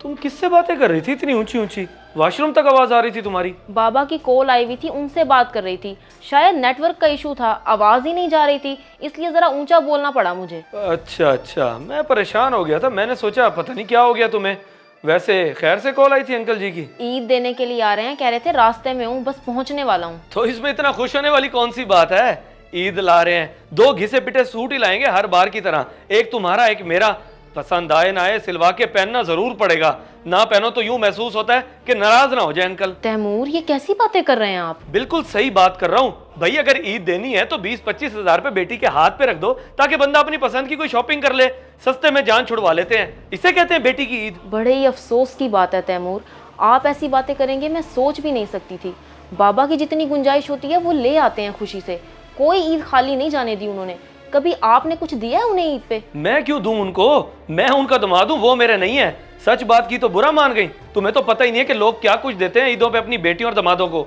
तुम किससे बातें कर रही थी इतनी ऊंची ऊंची? वॉशरूम तक आवाज आ रही थी तुम्हारी। बाबा की कॉल आई हुई थी, उनसे बात कर रही थी। शायद नेटवर्क का इशू था, आवाज ही नहीं जा रही थी, इसलिए जरा ऊंचा बोलना पड़ा मुझे। अच्छा अच्छा, मैं परेशान हो गया था, मैंने सोचा पता नहीं क्या हो गया तुम्हें। वैसे खैर से कॉल आई थी अंकल जी की? ईद देने के लिए आ रहे हैं, कह रहे थे रास्ते में हूँ, बस पहुंचने वाला हूँ। तो इसमें इतना खुश होने वाली कौन सी बात है? ईद ला रहे हैं, 2 घिसे पिटे सूट ही लाएंगे हर बार की तरह, एक तुम्हारा एक मेरा। पसंद आए ना आए सिलवा के पहनना जरूर पड़ेगा, ना पहनो तो यूं महसूस होता है कि नाराज ना हो जाए अंकल। तैमूर, ये कैसी बातें कर रहे हैं आप? बिल्कुल सही बात कर रहा हूँ भाई, अगर ईद देनी है तो 20-25 हजार रुपए बेटी के हाथ पे रख दो, ताकि बंदा अपनी पसंद की कोई शॉपिंग कर ले, सस्ते में जान छुड़वा लेते हैं, इसे कहते हैं बेटी की ईद। बड़े ही अफसोस की बात है तैमूर, आप ऐसी बातें करेंगे मैं सोच भी नहीं सकती थी। बाबा की जितनी गुंजाइश होती है वो ले आते हैं खुशी से, कोई ईद खाली नहीं जाने दी उन्होंने। कभी आपने कुछ दिया है उन्हें ईद पे? मैं क्यों दूं उनको, मैं उनका दामाद हूं, वो मेरे नहीं है। सच बात की तो बुरा मान गई, तुम्हें तो पता ही नहीं है कि लोग क्या कुछ देते हैं ईदों पे अपनी बेटियों और दामादों को।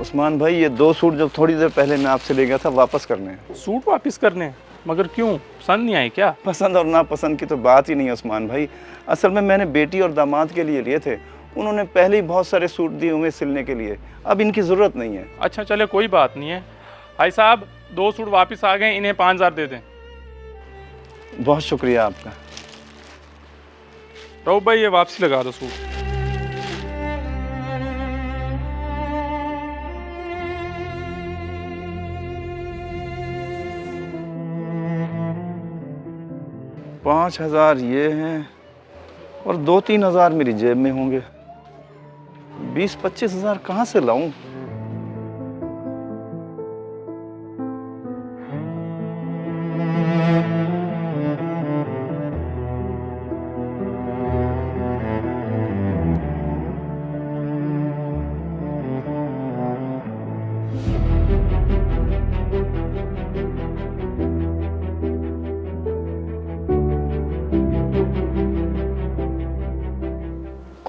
उस्मान भाई, ये 2 सूट जब थोड़ी देर पहले मैं आपसे ले गया था वापस करने हैं। सूट वापस करने हैं? मगर क्यों, पसंद नहीं आए क्या? पसंद और नापसंद की तो बात ही नहीं है उस्मान भाई, असल में मैंने बेटी और दामाद के लिए लिए थे, उन्होंने पहले ही बहुत सारे सूट दिए हुए सिलने के लिए, अब इनकी ज़रूरत नहीं है। अच्छा चले, कोई बात नहीं है। भाई साहब, 2 सूट वापस आ गए, इन्हें 5000 दे दें। बहुत शुक्रिया आपका। रऊफ भाई, ये वापसी लगा दो सूट। पाँच 5,000 ये हैं और 2-3 हज़ार मेरी जेब में होंगे, 20-25 हज़ार कहाँ से लाऊं?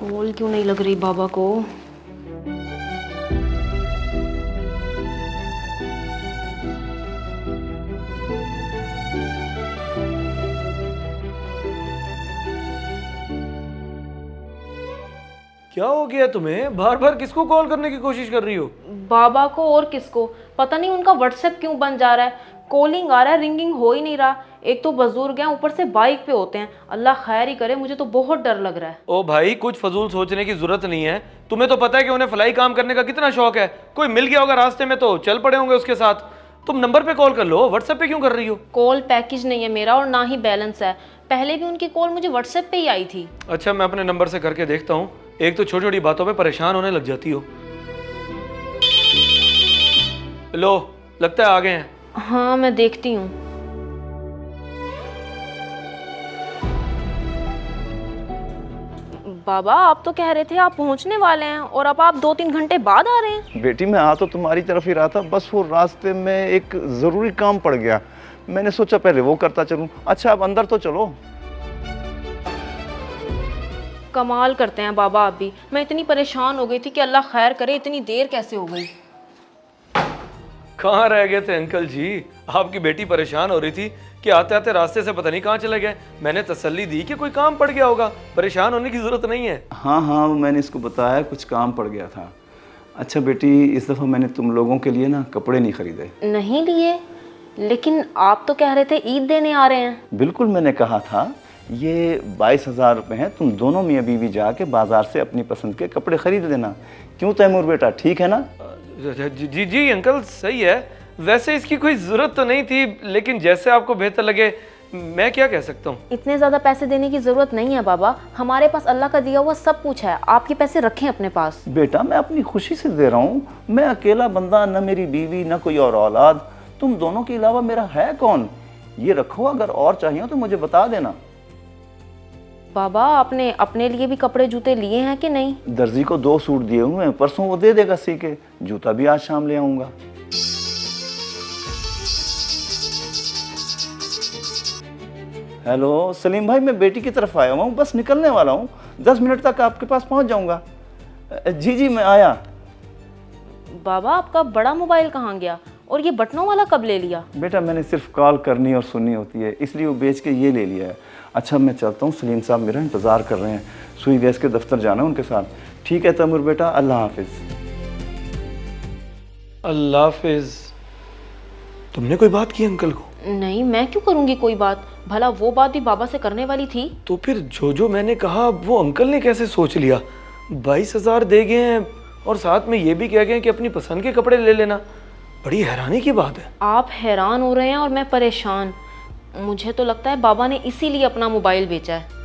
कॉल क्यों नहीं लग रही बाबा को? क्या हो गया तुम्हें, बार बार किसको कॉल करने की कोशिश कर रही हो? बाबा को और किसको, पता नहीं उनका व्हाट्सएप क्यों बंद जा रहा है, कॉलिंग आ रहा है, रिंगिंग हो ही नहीं रहा। एक तो बुजुर्ग हैं, ऊपर से बाइक पे होते हैं, अल्लाह खैर ही करे, मुझे तो बहुत डर लग रहा है। ओ भाई, कुछ फजूल सोचने की जरूरत नहीं है, तुम्हें तो पता है कि उन्हें फलाई काम करने का कितना शौक है, कोई मिल गया होगा रास्ते में तो चल पड़े होंगे उसके साथ। तुम नंबर पे कॉल कर लो, व्हाट्सएप पे क्यों कर रही हो? कॉल पैकेज नहीं है मेरा और ना ही बैलेंस है, पहले भी उनकी कॉल मुझे व्हाट्सएप पे ही आई थी। अच्छा, मैं अपने नंबर से करके देखता हूँ, एक तो छोटी छोटी बातों पे परेशान होने लग जाती हो। लो, लगता है आ गए हैं। हाँ, मैं देखती हूँ। बाबा, आप तो कह रहे थे आप पहुंचने वाले हैं और अब आप 2-3 घंटे बाद आ रहे हैं। बेटी, मैं आ तो तुम्हारी तरफ ही रहा था, बस वो रास्ते में एक ज़रूरी काम पड़ गया, मैंने सोचा पहले वो करता चलूं। अच्छा, अब अंदर तो चलो। कमाल करते हैं बाबा आप भी, मैं इतनी परेशान हो गई थी कि अल्लाह खैर करे, इतनी देर कैसे हो गई। कहाँ रह गए थे अंकल जी? आपकी बेटी परेशान हो रही थी कि आते आते रास्ते से पता नहीं कहाँ चले गए, मैंने तसल्ली दी कि कोई काम पड़ गया होगा, परेशान होने की जरूरत नहीं है। हाँ हाँ, मैंने इसको बताया कुछ काम पड़ गया था। अच्छा बेटी, इस दफ़ा मैंने तुम लोगों के लिए ना कपड़े नहीं खरीदे। नहीं लिए? लेकिन आप तो कह रहे थे ईद देने आ रहे हैं। बिल्कुल, मैंने कहा था ये 22,000 रुपये हैं, तुम दोनों मियाँ बीवी जाके बाजार से अपनी पसंद के कपड़े खरीद लेना। क्यों तैमूर बेटा, ठीक है ना? जी जी जी अंकल, सही है, वैसे इसकी कोई ज़रूरत तो नहीं थी, लेकिन जैसे आपको बेहतर लगे मैं क्या कह सकता हूँ? इतने ज़्यादा पैसे देने की ज़रूरत नहीं है बाबा, हमारे पास अल्लाह का दिया हुआ सब कुछ है, आपके पैसे रखें अपने पास। बेटा मैं अपनी खुशी से दे रहा हूँ, मैं अकेला बंदा, न मेरी बीवी न कोई और औलाद, तुम दोनों के अलावा मेरा है कौन? ये रखो, अगर और चाहिए तो मुझे बता देना। बाबा आपने अपने लिए भी कपड़े जूते लिए हैं कि नहीं? दर्जी को 2 सूट दिए हुए हैं, परसों वो दे देगा सी के, जूता भी आज शाम ले आऊंगा। हेलो सलीम भाई, मैं बेटी की तरफ आया हुआ हूँ, बस निकलने वाला हूँ, 10 मिनट तक आपके पास पहुँच जाऊंगा। जी जी मैं आया। बाबा आपका बड़ा मोबाइल कहाँ गया और ये बटनों वाला कब ले लिया? बेटा मैंने सिर्फ कॉल करनी और सुननी होती है, इसलिए वो बेच के ये ले लिया है। अच्छा मैं चलता हूँ, सलीम साहब मेरा इंतज़ार कर रहे हैं, सुई गैस के दफ्तर जाना है उनके साथ। ठीक है तैमूर बेटा, अल्लाह हाफिज़। अल्लाह हाफिज। तुमने कोई बात की अंकल को? नहीं, मैं क्यों करूँगी कोई बात, भला वो बात भी बाबा से करने वाली थी। तो फिर जो मैंने कहा वो अंकल ने कैसे सोच लिया? 22,000 दे गए हैं और साथ में ये भी कह गए कि अपनी पसंद के कपड़े ले लेना। बड़ी हैरानी की बात है। आप हैरान हो रहे हैं और मैं परेशान। मुझे तो लगता है बाबा ने इसीलिए अपना मोबाइल बेचा है।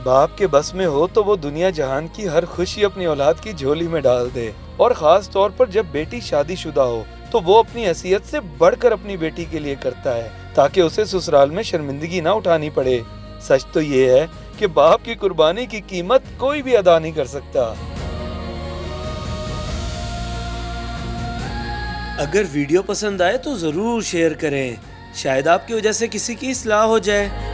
बाप के बस में हो तो वो दुनिया जहान की हर खुशी अपनी औलाद की झोली में डाल दे, और खास तौर पर जब बेटी शादीशुदा हो तो वो अपनी हैसियत से बढ़कर अपनी बेटी के लिए करता है, ताकि उसे ससुराल में शर्मिंदगी ना उठानी पड़े। सच तो ये है कि बाप की कुर्बानी की कीमत कोई भी अदा नहीं कर सकता। अगर वीडियो पसंद आए तो ज़रूर शेयर करें, शायद आपकी वजह से किसी की इस्लाह हो जाए।